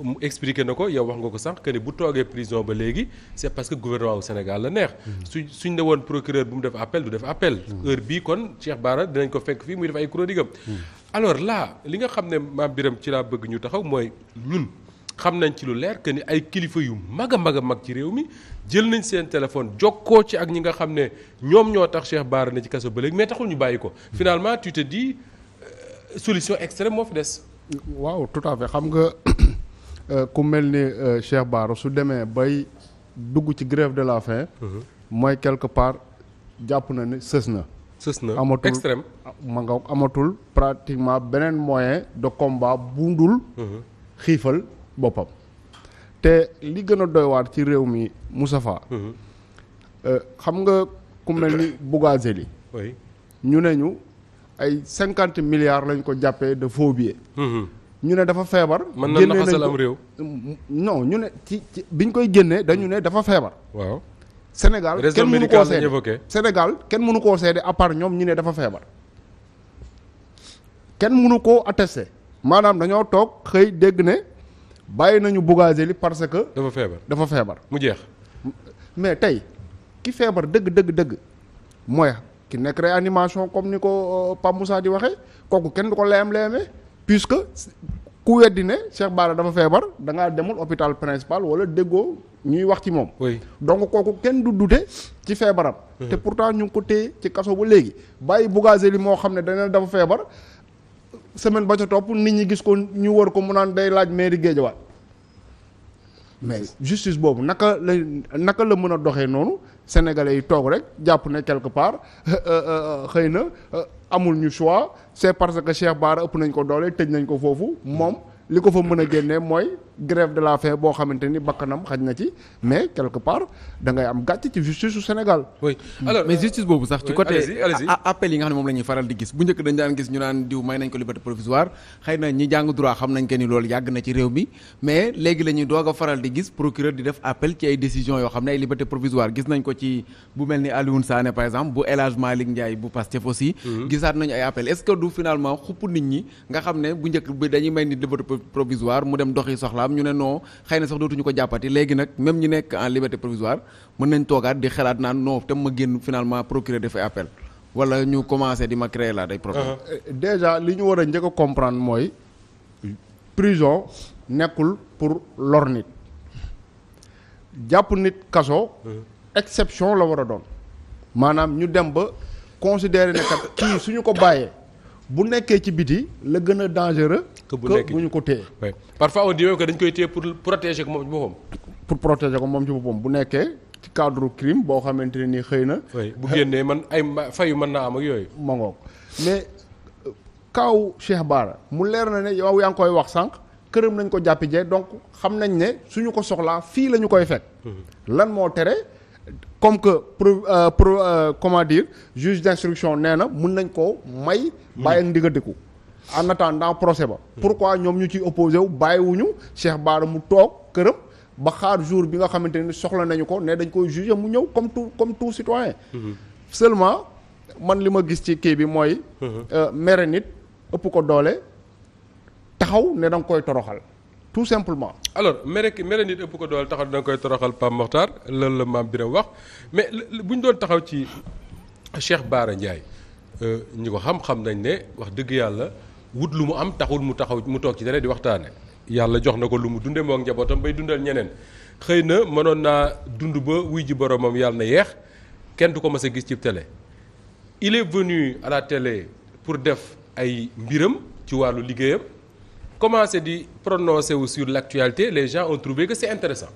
mu expliqué na ko yow wax nga ko sànq que ni bu toogee prison ba léegi c'est parce que gouvernement bu Sénégal la neex. suñ ne woon procureur bu mu def appel du def appel. heure bii kon Cheikh Bara dinañ ko fekk fii muy def ay chronique am. alors là li nga xam ne Mame Birame ci laa bëgg ñu taxaw mooy ñun xam nañ ci lu leer que ni ay kilifa yu mag a mag ci réew mi jël nañ seen téléphone jokkoo ci ak ñi nga xam ne ñoom ñoo tax Cheikh Bara ne ci kaso ba léegi mais taxul ñu bàyyi ko. finalement tu te dis solution extrême moo fi des. waaw tout à fait xam nga. ku mel ni Cheikh Bara su demee bay dugg ci grève de la faim. mooy quelque part jàpp na ne sës na. amatul extrême. ma nga amatul pratiquement beneen moyen de combat bu ndul xiifal boppam. te li gën a doy waar ci réew mi Moustapha xam nga ku mel ni Bougazelli ñu ne ñu ay 50 milliards lañ ko jàppee de faux billets. ñu ne dafa feebar. mën na naxasal am réew. non ñu ne ci biñ koy génnee dañu ne dafa feebar. waaw Sénégal kenn mënu koo seede Sénégal kenn mënu koo seede à part ñoom ñu ne dafa feebar. kenn mënu koo attesté maanaam dañoo toog xëy dégg ne bàyyi nañu Bougazelli parce que. dafa feebar mu jeex. mais tey ki feebar dëgg mooy ki nekk réanimation comme ni ko Pape Moussa di waxee kooku kenn du ko leem-leeme. puisque ku weddi ne Cheikh Bara dafa feebar da ngaa demul hôpital principal wala déggoo ñuy wax ci moom. donc kooku kenn du dute ci feebaram. te pourtant ñu ngi ko téye ci kaso ba léegi bàyyi Bougazelli moo xam ne dana dafa feebar semaine ba ca topp nit ñi gis ko ñu wër ko mu naan day laaj mairie Guédiawaye mais justice boobu naka la mën a doxee noonu sénégalais yi toog rek jàpp ne quelque part xëy na amul ñu choix c'est parce que Cheikh Bara ëpp nañ ko doole tëj nañ ko foofu moom li ko fa mën a génnee mooy grève de la faim boo xamante ni bakkanam xaj na ci mais quelque part da ngay am gàcc ci justice su Sénégal. oui alors mais justice boobu sax ci côté appel yi nga xam ne moom la ñuy faral di gis bu njëkk dañ daan gis ñu naan diw may nañ ko liberté provisoire xëy na ñi jàng droit xam nañ que ni loolu yàgg na ci réew mi mais léegi la ñuy doog a faral di gis procureur di def appel ci ay décisions yoo xam ne ay liberté provisoire gis nañ ko ci bu mel ni Alioune Sané par exemple bu El Hadj Malick Ndiaye bu Pastef aussi gisaat nañu ay appel est-ce que du finalement xupp nit ñi nga xam ne bu njëkk bi dañuy may nit liberté provisoire mu dem doxi soxlaam ñu ne non xëy na sax dootuñu ko jàppati léegi nag même ñi nekk en liberté provisoire mën nañ toogaat di xalaat naan non te ma génn finalement procureur dafay appel wala ñu commencé di ma créer là day problème. déjà li ñu war a njëkk a comprendre mooy prison nekkul pour lor nit jàpp nit kaso exception la war a doon maanaam ñu dem ba considérer ne kat kii suñu ko bàyyee bu nekkee ci biti la gën a dangereux que bu ñu ko téye. parfois on dit même que dañ koy téye pour protéger ko moom ci boppam. pour protéger ko moom ci boppam bu nekkee ci cadre crime boo xamante ne nii xëy na. bu génnee man ay fayu mën naa am ak yooyu. ma ngoog mais kaaw Cheikh Bara mu leer na ne yow yaa ngi koy wax sànq këram nañ ko jàppi jee donc xam nañ ne suñu ko soxlaa fii la ñu koy fekk. lan moo tere. comme que comment dire juge d'instruction nee na mun nañ koo may bàyyi ak ndigandiku en attendant procès ba pourquoi ñoom ñu ciy opposé wu bàyyiwuñu Cheikh Bara mu toog këram ba xaar jour bi nga xamante ni soxla nañu ko ne dañ koy juger mu ñëw comme tout citoyen seulement man li ma gis ci kii bi mooy mere nit ëpp ko doole taxaw ne da nga koy toroxal tout simplement. alors mere nit ëpp ko doole taxaw da nga koy toroxal Pape Mokhtar loolu la Mame Birame wax mais bu ñu doon taxaw ci Cheikh Bara Ndiaye ñi ko xam nañ ne wax dëgg yàlla wut lu mu am taxul mu toog ci dara di waxtaane yàlla jox na ko lu mu dunde moo ak njabootam bay dundal ñeneen xëy na mënoon naa dund ba wuy ji boromam yàlla na yeex kenn du ko mës a gis ci télé. il est venu à la télé pour def ay mbiram ci wàllu liggéeyam. commencé di prononcer wu sur l'actualité les gens ont trouvé que c'est intéressant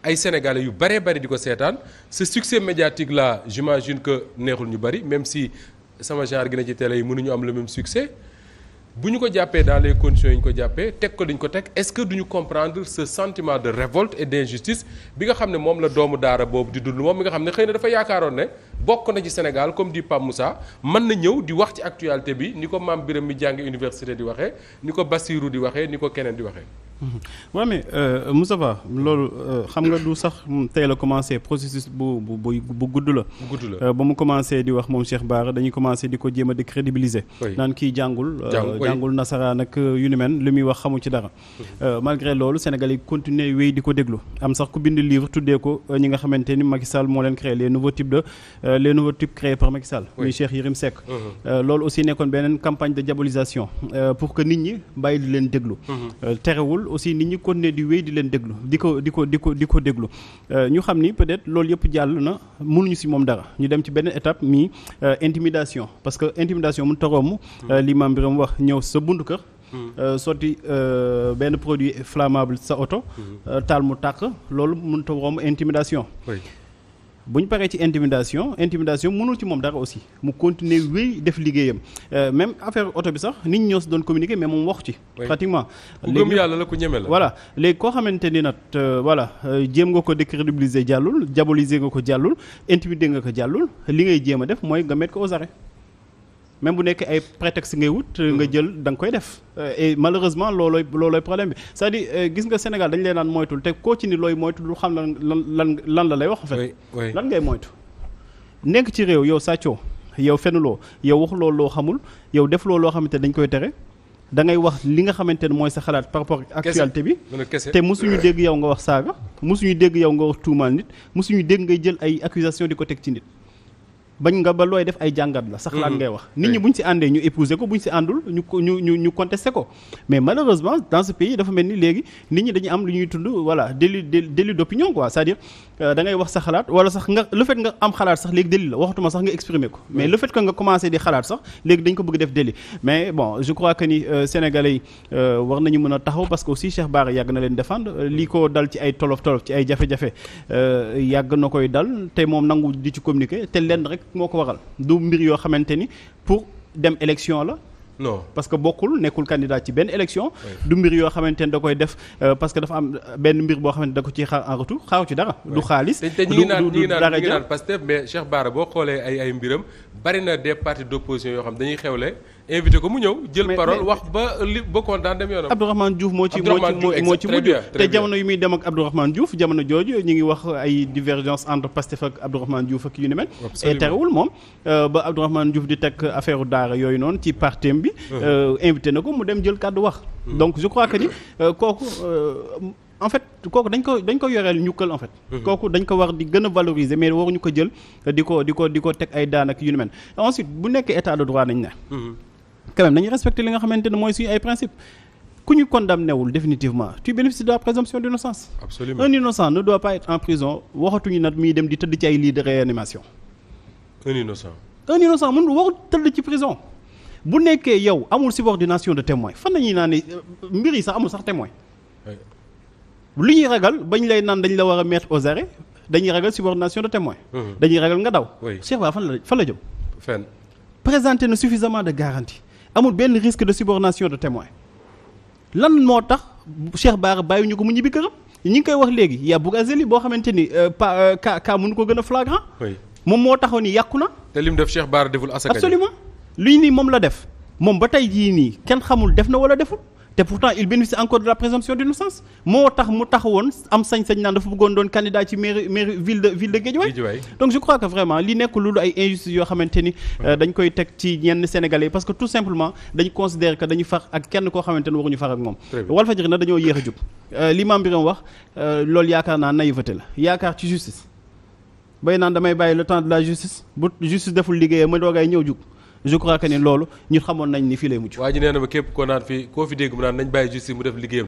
ay sénégalais yu bari di ko seetaan ce succès médiatique là j'imagine que neexul ñu bari même si sama genre gi na ci télé yi mënuñu am le même succès bu ñu ko jàppee dans les conditions yi ñu ko jàppee teg ko dañ ko teg est-ce que duñu comprendre ce sentiment de révolte et d'injustice bi nga xam ne moom la doomu daara boobu di dund moom mi nga xam ne xëy na dafa yaakaaroon ne bokk na ci Sénégal comme dit Pape Moussa mën na ñëw di wax ci actualité bi ni ko Mame Birame mi jàngi université di waxee ni ko Bassirou di waxee ni ko keneen di waxee waaw mais Moustapha loolu xam nga du sax tey la commencé processus bu gudd la. ba mu commencé di wax moom Cheikh Bara dañuy commencé di ko jéem a décrédibiliser. naan kii jàngul nasaraan ak yu ni mel li muy wax xamu ci dara. malgré loolu Sénégal yi continuer wéy di ko déglu am sax ku bind livre tuddee ko ñi nga xamante ni Macky Sall moo leen créé les nouveaux types créés par Macky Sall. muy Cheikh Yérim Seck. loolu aussi nekkoon beneen campagne de diabolisation pour que nit ñi bàyyi di leen déglu. terewul aussi nit ñi continuer di wéy di leen déglu di ko déglu ñu xam ni peut-être loolu yëpp jàll na mënuñu ci moom dara ñu dem ci benn étape mi intimidation parce que intimidation mun taxoomu li Mame Birame wax ñëw sa buntu kër sotti benn produit flammable sa oto taal mu tàkk loolu mun taxoomu intimidation bu ñu paree ci intimidation mënul ci moom dara aussi mu continuer wéy def liggéeyam même affaire oto bi sax nit ñi ñoo si doon communiquer mais moom wax ci pratiquement ku gëm yàlla la ku ñeme la voilà léegi koo xamante ni nag voilà jéem nga ko décrédibiliser jàllul diaboliser nga ko jàllul intimider nga ko jàllul li ngay jéem a def mooy nga mettre ko aux arrêts même bu nekkee ay prétexte ngay wut nga jël da nga koy def et malheureusement loolooy problème bi c'est-à-dire gis nga Sénégal dañ leen naan moytul te koo ci ni looy moytu du xam lan la lay wax en fait lan ngay moytu nekk ci réew yow sàccoo yow fenuloo yow waxuloo loo xamul yow def loo xamante dañ koy tere da ngay wax li nga xamante ne mooy sa xalaat par rapport ak actualité bi te mosuñu dégg yow nga wax saaga mosuñu dégg yow nga wax tuumaal nit mosuñu dégg ngay jël ay accusation di ko teg ci nit bañ nga ba looy def ay jàngat la sax laat ngay wax nit ñi buñ ci àndee ñu épouser ko buñ ci àndul ñu contester ko mais malheureusement dans ce pays dafa mel ni léegi nit ñi dañuy am lu ñuy tudd voilà délit d'opinion quoi c'est-à-dire da ngay wax sa xalaat wala sax nga le fait nga am xalaat sax léegi délit la waxatuma sax nga exprimer ko mais le fait que nga commencer di xalaat sax léegi dañ ko bëgg def délit mais bon je crois que ni sénégalais yi war nañu mën a taxaw parce que aussi Cheikh Bara yàgg na leen défendre lii ko dal ci ay tolof ci ay jafe-jafe yàgg na koy dal te moom nangu di ci communiquer te leen rek moo ko waral du mbir yoo xamante ni pour dem élection la non parce que nekkul candidat ci benn élection du mbir yoo xamante ni da koy def parce que dafa am benn mbir boo xamante da ko ciy xaar en retour xaaru ci dara du xaalis te ñi ngi naan Pastef mais Cheikh Bara boo xoolee ay mbiram bari na des partis d'opposition yoo xam dañuy xewle invité ko mu ñëw jël parole wax ba kontaan dem yoonam. Abdourahmane Diouf moo ci mujj te jamono yu muy dem ak Abdourahmane Diouf jamono jooju ñu ngi wax ay divergence entre Pastef ak Abdourahmane Diouf ak yu ni mel et terewul moom ba Abdourahmane Diouf di teg affaire daara yooyu noonu ci partem bi invité na ko mu dem jël kàddu wax donc je crois que ni kooku en fait kooku dañ ko yoreel ñukkal en fait kooku dañ ko war di gën a valoriser mais waruñu ko jël di ko teg ay daan ak yu ni mel ensuite bu nekkee état de droit nañ ne quand même nañu respecter li nga xamante ne mooy suñu ay principe ku ñu condamné wul définitivement tu bénéficies de la présomption d'innocence. Absolument. Un innocent ne doit pas être en prison waxatuñu nag muy dem di tëdd ci ay lits de réanimation. Un innocent mënul warul tëdd ci prison bu nekkee yow amul subordination de témoin fan la ñuy naan ne mbir yi sax amul sax témoin lu ñuy ragal bañ lay naan dañ la war a mettre aux arrêts dañuy ragal subordination de témoin dañuy ragal nga daw. Cheikh Bara fan la jëm. fenn présenter na suffisamment de garantie amul benn risque de subordination de témoin lan moo tax Cheikh Bara bàyyi ñu ko mu ñibbi këram ñi ngi koy wax léegi y a Bougazeli boo xamante ni ka mënu ko gën a flagrant moom moo taxaw ni yàqu na. te lim def Cheikh Bara deful asaka. absolument lii nii moom la def moom ba tey jii nii kenn xamul def na wala deful te pourtant il bénéficie encore de la présomption d'innocence moo tax mu taxawoon am sañ-sañ naan dafa bëggoon doon candidat ci mairie ville de Guédiawaye donc je crois que vraiment li nekk lu ay injustice yoo xamante ni dañ koy teg ci ñenn Sénégalais parce que tout simplement dañu considérer que dañu far ak kenn koo xamante ni waruñu far ak moom. Walfadjri na dañoo yéex a jug li Mame Birame wax loolu yaakaar naa naïveté la yaakaar ci justice bay naan damay bàyyi le temps de la justice bu justice deful liggéeyam ma doogay ñëw jug. je crois que ni loolu ñu xamoon nañ ni fii lay mujj. waa ji nee na ma képp koo naan fii koo fi dégg mu naan nañ bàyyi justice mu def liggéeyam